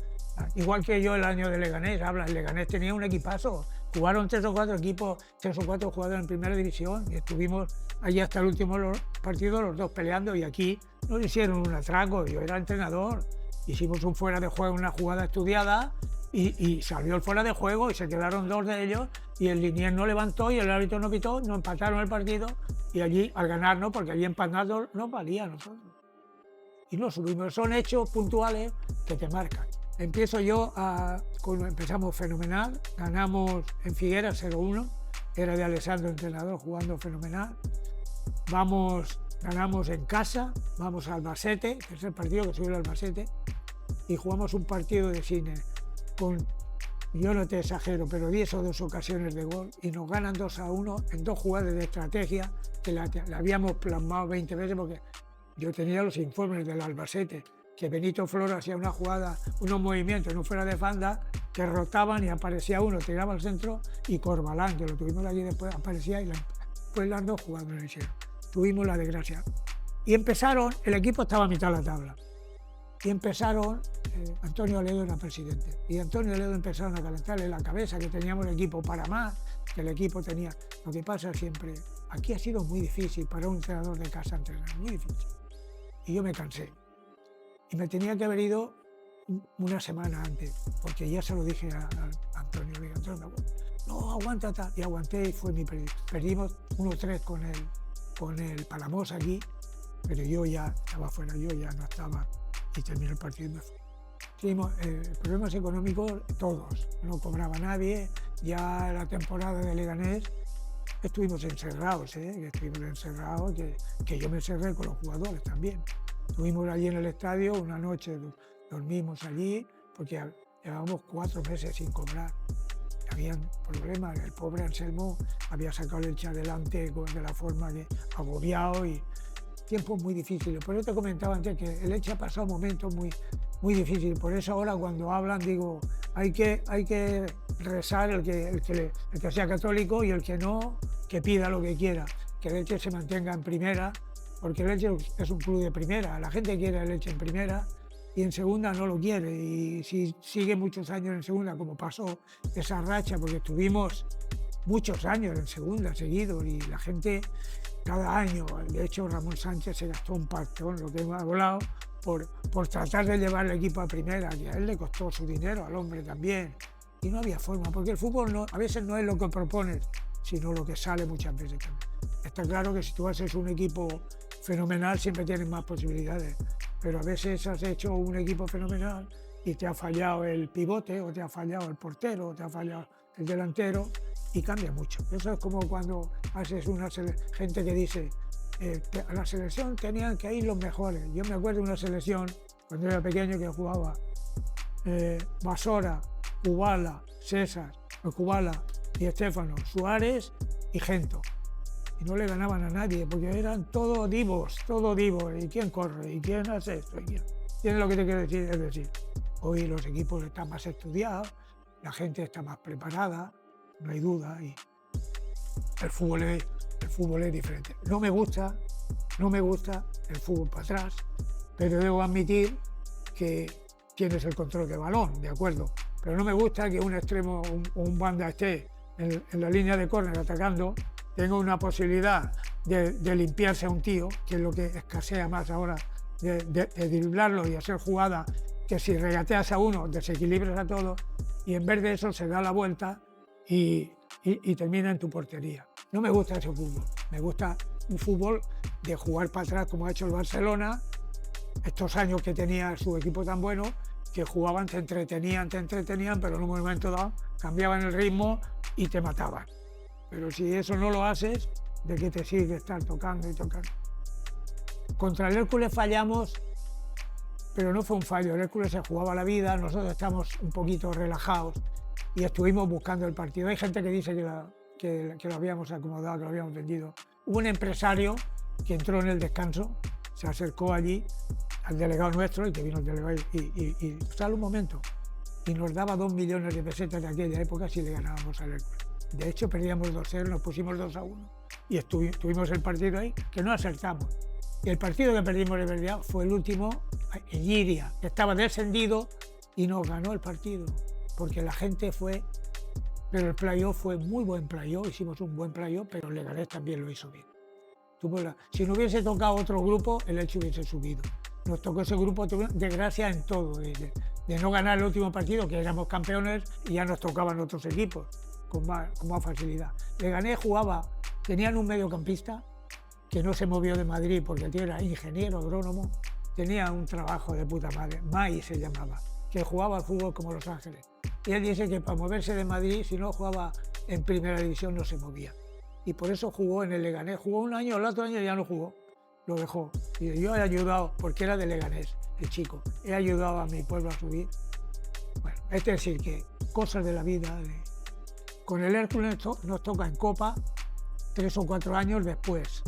igual que yo el año de Leganés, el Leganés tenía un equipazo. Jugaron 3 o 4 equipos, 3 o 4 jugadores en primera división, y estuvimos allí hasta el último partido los dos peleando, y aquí nos hicieron un atraco. Yo era entrenador, hicimos un fuera de juego, una jugada estudiada, y salió el fuera de juego y se quedaron 2 de ellos, y el linier no levantó y el árbitro no pitó, nos empataron el partido, y allí al ganarnos, porque allí empatado nos valía a nosotros. Y no subimos, son hechos puntuales que te marcan. Empiezo yo, empezamos fenomenal, ganamos en Figueras 0-1, era de Alessandro, entrenador, jugando fenomenal. Ganamos en casa, vamos a Albacete, que es el partido que subió el Albacete, y jugamos un partido de cine con, yo no te exagero, pero 10 o 2 ocasiones de gol, y nos ganan 2-1 en 2 jugadas de estrategia que la habíamos plasmado 20 veces, porque yo tenía los informes del Albacete, que Benito Floro hacía una jugada, unos movimientos no fuera de banda, que rotaban y aparecía uno, tiraba al centro, y Corbalán, que lo tuvimos allí después, aparecía y pues las 2 jugando en el cielo. Tuvimos la desgracia. Y empezaron, el equipo estaba a mitad de la tabla, y empezaron, Antonio Ledo era presidente, y Antonio Ledo empezaron a calentarle la cabeza que teníamos el equipo para más, que el equipo tenía. Lo que pasa siempre, aquí ha sido muy difícil para un entrenador de casa entrenar, muy difícil. Y yo me cansé. Y me tenía que haber ido una semana antes, porque ya se lo dije a Antonio, le dije, Antonio, no, aguanta, y aguanté y fue mi pérdida. Perdimos 1-3 con el Palamos aquí, pero yo ya estaba fuera, yo ya no estaba, y terminó el partido y me fui. Tuvimos problemas económicos todos, no cobraba nadie, ya la temporada de Leganés estuvimos encerrados, que yo me encerré con los jugadores también. Estuvimos allí en el estadio, una noche dormimos allí, porque llevábamos 4 meses sin cobrar. Habían problemas, el pobre Anselmo había sacado el Elche adelante de la forma que agobiado, y tiempos muy difíciles. Por eso te comentaba antes que el Elche ha pasado momentos muy difíciles. Por eso ahora cuando hablan digo, hay que rezar el que sea católico, y el que no, que pida lo que quiera, que el Elche se mantenga en primera, porque el Elche es un club de primera. La gente quiere el Elche en primera, y en segunda no lo quiere, y si sigue muchos años en segunda, como pasó esa racha, porque estuvimos muchos años en segunda seguidos, y la gente cada año, de hecho Ramón Sánchez se gastó un pastón, lo que hemos hablado, por tratar de llevar el equipo a primera, que a él le costó su dinero, al hombre también, y no había forma, porque el fútbol a veces no es lo que propones, sino lo que sale muchas veces también. Está claro que si tú haces un equipo fenomenal siempre tienes más posibilidades, pero a veces has hecho un equipo fenomenal y te ha fallado el pivote, o te ha fallado el portero, o te ha fallado el delantero, y cambia mucho. Eso es como cuando haces una gente que dice, a la selección tenían que ir los mejores. Yo me acuerdo de una selección, cuando era pequeño, que jugaba Basora, Kubala, César, Kubala y Estéfano, Suárez y Gento. Y no le ganaban a nadie, porque eran todos divos. ¿Y quién corre? ¿Y quién hace esto? ¿Quién es lo que te quiero decir? Es decir, hoy los equipos están más estudiados, la gente está más preparada, no hay duda, y el fútbol es diferente. No me gusta el fútbol para atrás, pero debo admitir que tienes el control del balón, de acuerdo, pero no me gusta que un extremo o un banda esté en la línea de córner atacando, tenga una posibilidad de limpiarse a un tío, que es lo que escasea más ahora, de driblarlo y hacer jugadas que si regateas a uno desequilibras a todos, y en vez de eso se da la vuelta y termina en tu portería. No me gusta ese fútbol, me gusta un fútbol de jugar para atrás, como ha hecho el Barcelona, estos años que tenía su equipo tan bueno, que jugaban, te entretenían, pero en un momento dado cambiaban el ritmo y te mataban. Pero si eso no lo haces, ¿de qué te sirve estar tocando y tocando? Contra el Hércules fallamos, pero no fue un fallo, el Hércules se jugaba la vida, nosotros estamos un poquito relajados y estuvimos buscando el partido. Hay gente que dice que lo habíamos acomodado, que lo habíamos vendido. Hubo un empresario que entró en el descanso, se acercó allí al delegado nuestro, y que vino el delegado, y sale un momento, y nos daba 2 millones de pesetas de aquella época si le ganábamos al Hércules. De hecho, perdíamos 2-0, nos pusimos 2-1, y tuvimos el partido ahí, que no acertamos. Y el partido que perdimos de verdad fue el último, en Lliria, que estaba descendido, y nos ganó el partido, porque la gente fue. Pero el playoff fue muy buen playoff, hicimos un buen playoff, pero el Leganés también lo hizo bien. Si no hubiese tocado otro grupo, el Elche hubiese subido. Nos tocó ese grupo de desgracia en todo, de no ganar el último partido, que éramos campeones, y ya nos tocaban otros equipos con más facilidad. Leganés tenían un mediocampista que no se movió de Madrid porque el tío era ingeniero agrónomo, tenía un trabajo de puta madre, Mai se llamaba, que jugaba al fútbol como Los Ángeles. Y él dice que para moverse de Madrid, si no jugaba en primera división no se movía. Y por eso jugó en el Leganés. Jugó un año, el otro año ya no jugó, lo dejó. Y yo he ayudado, porque era de Leganés, el chico, he ayudado a mi pueblo a subir. Bueno, es decir, que cosas de la vida. Con el Hércules nos toca en Copa 3 o 4 años después.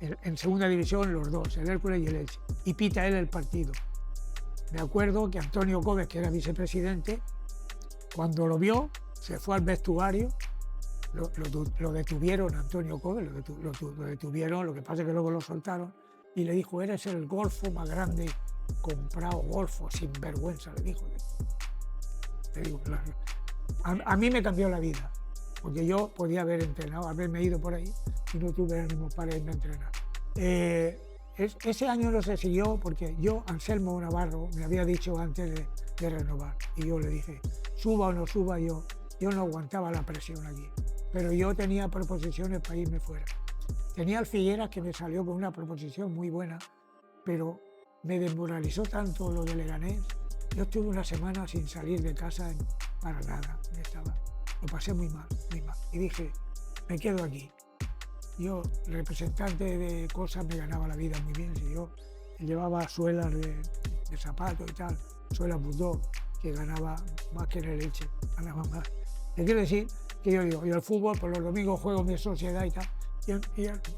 En segunda división los dos, el Hércules y el Elche. Y pita él el partido. Me acuerdo que Antonio Coves, que era vicepresidente, cuando lo vio, se fue al vestuario, lo detuvieron, Antonio Coves, lo detuvieron, lo que pasa es que luego lo soltaron, y le dijo, eres el golfo más grande comprado, golfo, sin vergüenza, le dijo. Le digo, claro. A mí me cambió la vida, porque yo podía haber entrenado, haberme ido por ahí, y no tuve ánimo para irme a entrenar. Ese año no se siguió porque yo, Anselmo Navarro, me había dicho antes de renovar, y yo le dije, suba o no suba, yo no aguantaba la presión aquí, pero yo tenía proposiciones para irme fuera. Tenía al Figueras, que me salió con una proposición muy buena, pero me desmoralizó tanto lo de Leganés. Yo estuve una semana sin salir de casa para nada, lo pasé muy mal, y dije, me quedo aquí. Yo, representante de cosas, me ganaba la vida muy bien. Si yo llevaba suelas de zapatos y tal, suelas Bulldog, que ganaba más que en el Elche, ganaba más. ¿Qué quiere decir? Que yo digo, yo al fútbol, por los domingos juego mi sociedad y tal,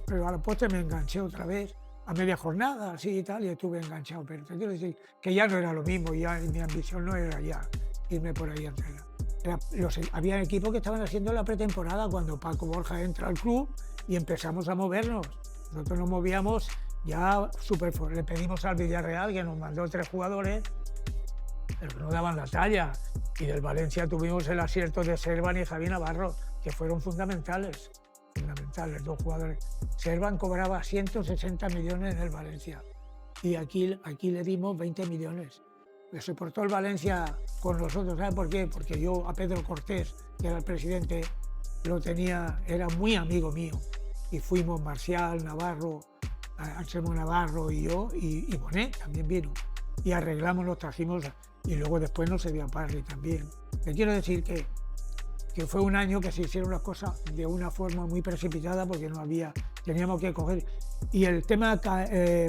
pero a la postre me enganché otra vez, a media jornada, así y tal, y estuve enganchado. Pero te quiero decir que ya no era lo mismo, ya mi ambición no era ya irme por ahí a entrenar. Había equipos que estaban haciendo la pretemporada cuando Paco Borja entra al club y empezamos a movernos. Nosotros nos movíamos ya súper fuerte. Le pedimos al Villarreal, que nos mandó 3 jugadores, pero no daban la talla. Y del Valencia tuvimos el acierto de Servan y Javi Navarro, que fueron fundamentales, 2 jugadores. Servan cobraba 160 millones en el Valencia y aquí le dimos 20 millones. Se portó el Valencia con nosotros, ¿sabes por qué? Porque yo a Pedro Cortés, que era el presidente, lo tenía, era muy amigo mío, y fuimos Marcial, Navarro, Anselmo Navarro y yo, y Bonet también vino, y arreglamos, nos trajimos, y luego después nos se dio a Parry también. Le quiero decir que fue un año que se hicieron las cosas de una forma muy precipitada, porque no había, teníamos que coger. Y el tema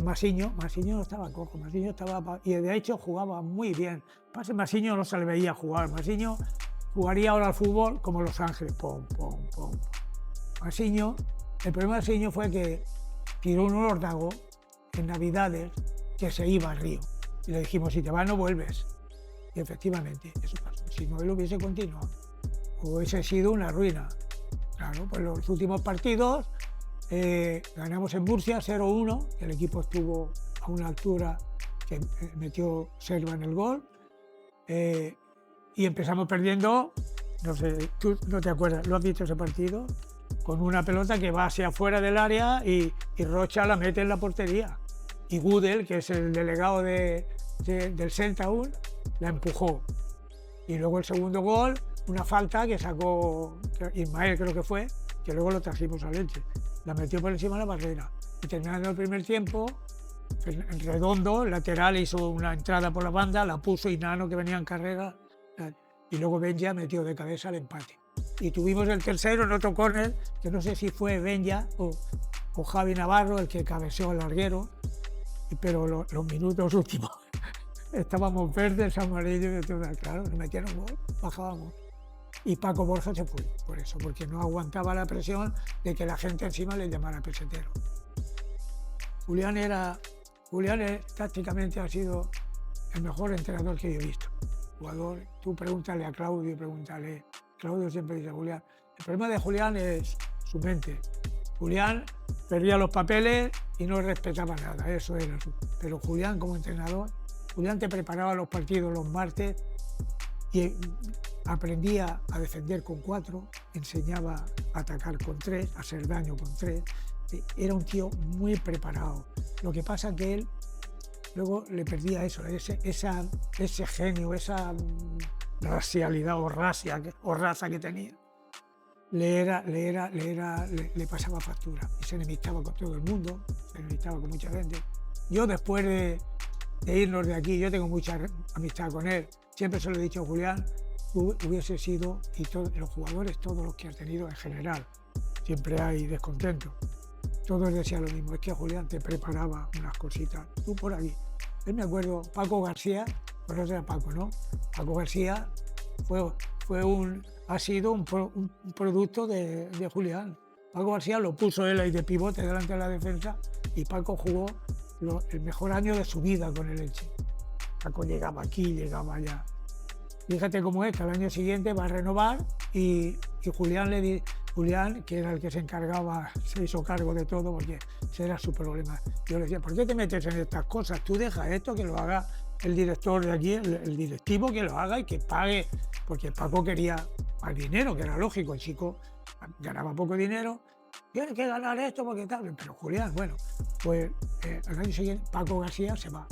Masiño no estaba cojo, Masiño estaba, y de hecho jugaba muy bien. Pase, Masiño no se le veía jugar, Masiño jugaría ahora al fútbol como Los Ángeles, pom, pom, pom. Masiño, el problema de Masiño fue que tiró un órdago en Navidades que se iba al río. Y le dijimos, si te vas no vuelves. Y efectivamente, eso pasó. Si no, él hubiese continuado, hubiese sido una ruina. Claro, pues los últimos partidos ganamos en Murcia 0-1, el equipo estuvo a una altura que metió Servan el gol, y empezamos perdiendo, no sé, tú no te acuerdas, ¿lo has visto ese partido? Con una pelota que va hacia afuera del área y Rocha la mete en la portería. Y Gudel, que es el delegado del Celta aún, la empujó. Y luego el segundo gol, una falta que sacó Ismael, creo que fue, que luego lo trajimos a Elche. La metió por encima de la barrera. Y terminando el primer tiempo, Redondo, lateral, hizo una entrada por la banda, la puso Inano, que venía en carrera, y luego Benja metió de cabeza el empate. Y tuvimos el tercero en otro córner, que no sé si fue Benja o Javi Navarro el que cabeceó al larguero, pero los minutos últimos estábamos verdes, amarillos, y todo, claro, nos metieron gol, bajábamos. Y Paco Borja se fue por eso, porque no aguantaba la presión de que la gente encima le llamara pesetero. Julián tácticamente ha sido el mejor entrenador que yo he visto. Jugador, tú pregúntale a Claudio, Claudio siempre dice Julián. El problema de Julián es su mente. Julián perdía los papeles y no respetaba nada, eso era su. Pero Julián, como entrenador, Julián te preparaba los partidos los martes y aprendía a defender con 4, enseñaba a atacar con 3, a hacer daño con 3. Era un tío muy preparado. Lo que pasa es que él luego le perdía eso, ese genio, esa racialidad o raza que tenía. Le pasaba factura y se enemistaba con todo el mundo, se enemistaba con mucha gente. Yo, después de irnos de aquí, yo tengo mucha amistad con él. Siempre se lo he dicho a Julián, hubiese sido, y los jugadores, todos los que han tenido en general, siempre hay descontento. Todos decían lo mismo, es que Julián te preparaba unas cositas, tú por aquí. Yo me acuerdo, Paco García, conoces a Paco, ¿no? Paco García ha sido un producto de Julián. Paco García lo puso él ahí de pivote delante de la defensa y Paco jugó el mejor año de su vida con el Elche. Paco llegaba aquí, llegaba allá. Fíjate cómo es, que al año siguiente va a renovar y Julián, que era el que se encargaba, se hizo cargo de todo porque ese era su problema. Yo le decía, ¿por qué te metes en estas cosas? Tú deja esto, que lo haga el director de aquí, el directivo, que lo haga y que pague, porque Paco quería más dinero, que era lógico, el chico ganaba poco dinero, tiene que ganar esto porque tal, pero Julián, bueno, pues al año siguiente Paco García se va.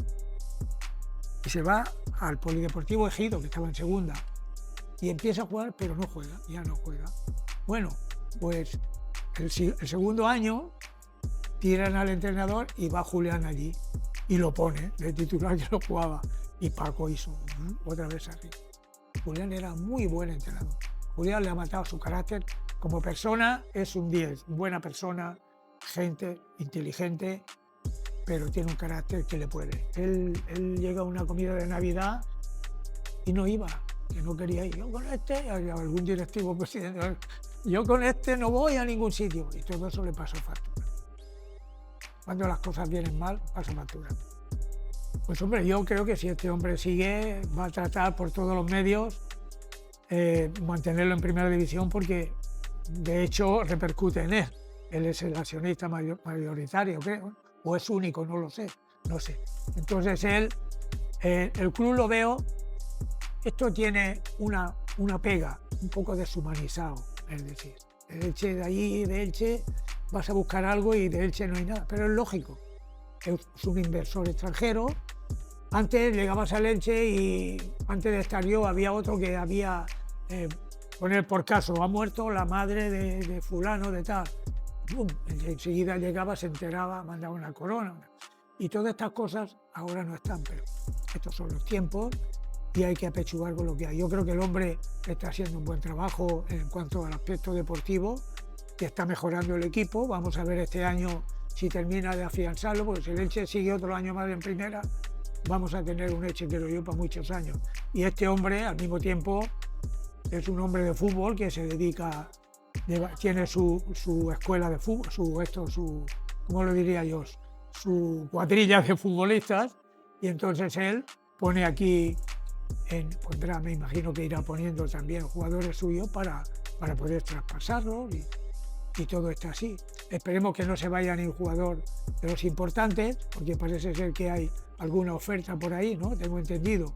Y se va al Polideportivo Ejido, que estaba en segunda, y empieza a jugar, pero no juega, ya no juega. Bueno, pues el segundo año tiran al entrenador y va Julián allí y lo pone de titular, que lo jugaba, y Paco hizo otra vez arriba. Julián era muy buen entrenador. Julián le ha matado su carácter. Como persona es un 10, buena persona, gente inteligente, pero tiene un carácter que le puede. Él llega a una comida de Navidad y no iba, que no quería ir. Yo con algún directivo presidente, yo con este no voy a ningún sitio. Y todo eso le pasó factura. Cuando las cosas vienen mal, pasa factura. Pues hombre, yo creo que si este hombre sigue, va a tratar por todos los medios mantenerlo en primera división, porque de hecho repercute en él. Él es el accionista mayoritario, creo, o es único, no lo sé, no sé. Entonces el club lo veo, esto tiene una pega, un poco deshumanizado, es decir, de Elche de allí, de Elche, vas a buscar algo y de Elche no hay nada, pero es lógico, es un inversor extranjero. Antes llegabas al Elche y antes de estar yo había otro que había, poner por caso, ha muerto la madre de fulano, de tal. ¡Bum! Enseguida llegaba, se enteraba, mandaba una corona. Y todas estas cosas ahora no están, pero estos son los tiempos y hay que apechugar con lo que hay. Yo creo que el hombre está haciendo un buen trabajo en cuanto al aspecto deportivo, que está mejorando el equipo. Vamos a ver este año si termina de afianzarlo, porque si el Elche sigue otro año más en primera, vamos a tener un Elche, creo yo, para muchos años. Y este hombre, al mismo tiempo, es un hombre de fútbol que se dedica, tiene su escuela de fútbol, ¿cómo lo diría yo? Su cuadrilla de futbolistas, y entonces él pone aquí, pondrá, me imagino que irá poniendo también jugadores suyos para poder traspasarlos y todo está así. Esperemos que no se vaya ni un jugador de los importantes, porque parece ser que hay alguna oferta por ahí, ¿no? Tengo entendido.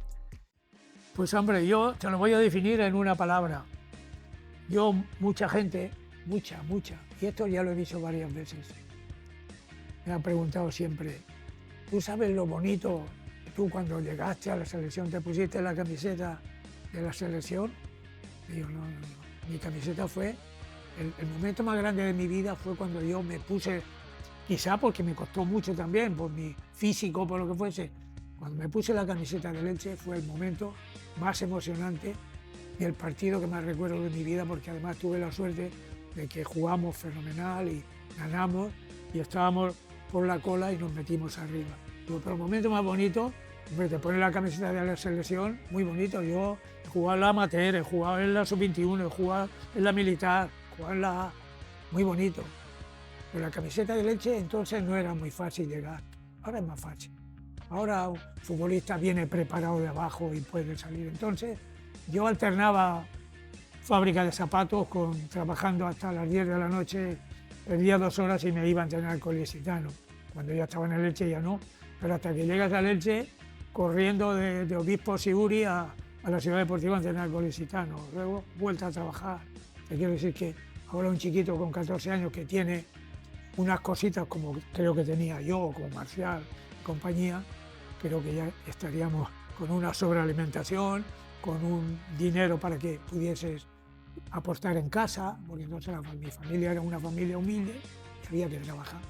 Pues hombre, yo te lo voy a definir en una palabra. Yo, mucha gente, mucha, y esto ya lo he dicho varias veces, me han preguntado siempre, ¿tú sabes lo bonito? Tú cuando llegaste a la selección te pusiste la camiseta de la selección. Y yo, no. Mi camiseta fue, el momento más grande de mi vida fue cuando yo me puse, quizá porque me costó mucho también, por mi físico, por lo que fuese, cuando me puse la camiseta del Elche fue el momento más emocionante y el partido que más recuerdo de mi vida, porque además tuve la suerte de que jugamos fenomenal y ganamos y estábamos por la cola y nos metimos arriba. Pero el momento más bonito, hombre, te pones la camiseta de la selección, muy bonito. Yo he jugado en la amateur, he jugado en la sub-21, he jugado en la militar, he jugado en la A, muy bonito. Pero la camiseta de Elche entonces no era muy fácil llegar, ahora es más fácil. Ahora un futbolista viene preparado de abajo y puede salir. Entonces yo alternaba fábrica de zapatos trabajando hasta las 10 de la noche, perdía 2 horas y me iba a entrenar al Colisitano. Cuando ya estaba en el Elche ya no, pero hasta que llegas al Elche, corriendo de Obispo Siguri a la Ciudad Deportiva a entrenar al Colisitano. Luego vuelta a trabajar. Te quiero decir que ahora un chiquito con 14 años que tiene unas cositas como creo que tenía yo, como Marcial y compañía, creo que ya estaríamos con una sobrealimentación, con un dinero para que pudieses aportar en casa, porque entonces mi familia era una familia humilde y había que trabajar.